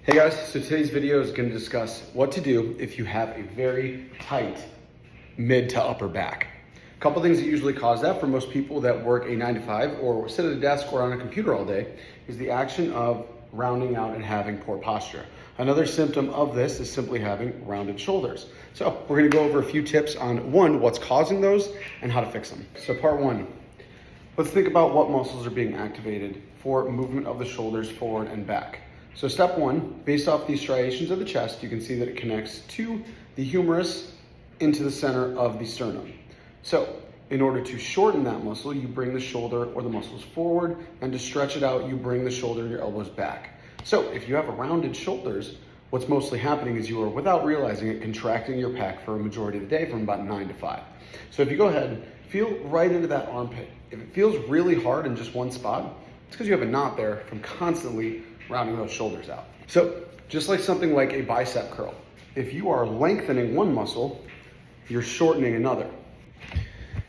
Hey guys, so today's video is going to discuss what to do if you have a very tight mid to upper back. A couple things that usually cause that for most people that work a 9 to 5 or sit at a desk or on a computer all day is the action of rounding out and having poor posture. Another symptom of this is simply having rounded shoulders. So we're going to go over a few tips on one, what's causing those and how to fix them. So part one, let's think about what muscles are being activated for movement of the shoulders forward and back. So step one, based off these striations of the chest, you can see that it connects to the humerus into the center of the sternum. So in order to shorten that muscle, you bring the shoulder or the muscles forward, and to stretch it out, you bring the shoulder and your elbows back. So if you have rounded shoulders, what's mostly happening is you are, without realizing it, contracting your pec for a majority of the day from about 9 to 5. So if you go ahead, feel right into that armpit. If it feels really hard in just one spot, it's because you have a knot there from constantly rounding those shoulders out. So just like something like a bicep curl, if you are lengthening one muscle, you're shortening another.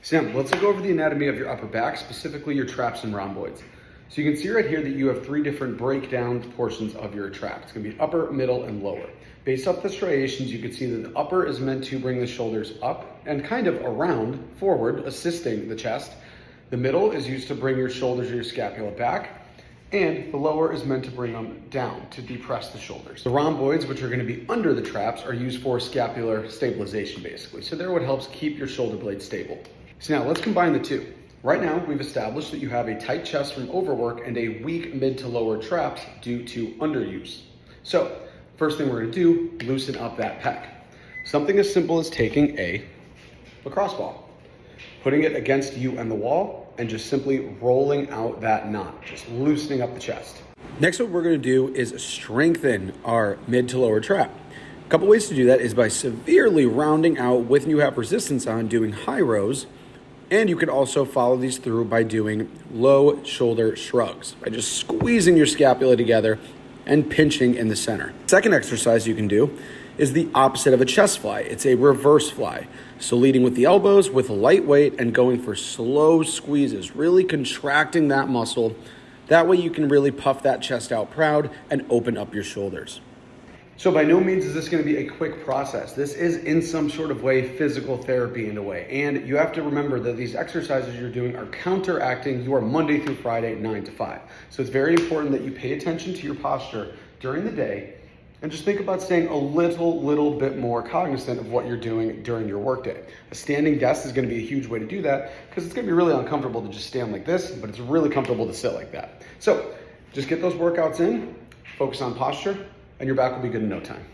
So now let's go over the anatomy of your upper back, specifically your traps and rhomboids. So you can see right here that you have 3 different breakdown portions of your trap. It's gonna be upper, middle, and lower. Based off the striations, you can see that the upper is meant to bring the shoulders up and kind of around forward, assisting the chest. The middle is used to bring your shoulders or your scapula back. And the lower is meant to bring them down to depress the shoulders. The rhomboids, which are going to be under the traps, are used for scapular stabilization basically. So they're what helps keep your shoulder blade stable. So now let's combine the two. Right now, we've established that you have a tight chest from overwork and a weak mid to lower traps due to underuse. So first thing we're going to do, loosen up that pec. Something as simple as taking a lacrosse ball, putting it against you and the wall, and just simply rolling out that knot, just loosening up the chest. Next, what we're gonna do is strengthen our mid to lower trap. A couple ways to do that is by severely rounding out with you have resistance on, doing high rows, and you can also follow these through by doing low shoulder shrugs, by just squeezing your scapula together and pinching in the center. Second exercise you can do is the opposite of a chest fly. It's a reverse fly. So leading with the elbows with light weight and going for slow squeezes, really contracting that muscle. That way you can really puff that chest out proud and open up your shoulders. So by no means is this going to be a quick process. This is in some sort of way physical therapy in a way. And you have to remember that these exercises you're doing are counteracting your Monday through Friday 9 to 5. So it's very important that you pay attention to your posture during the day and just think about staying a little bit more cognizant of what you're doing during your workday. A standing desk is going to be a huge way to do that because it's going to be really uncomfortable to just stand like this, but it's really comfortable to sit like that. So just get those workouts in, focus on posture, and your back will be good in no time.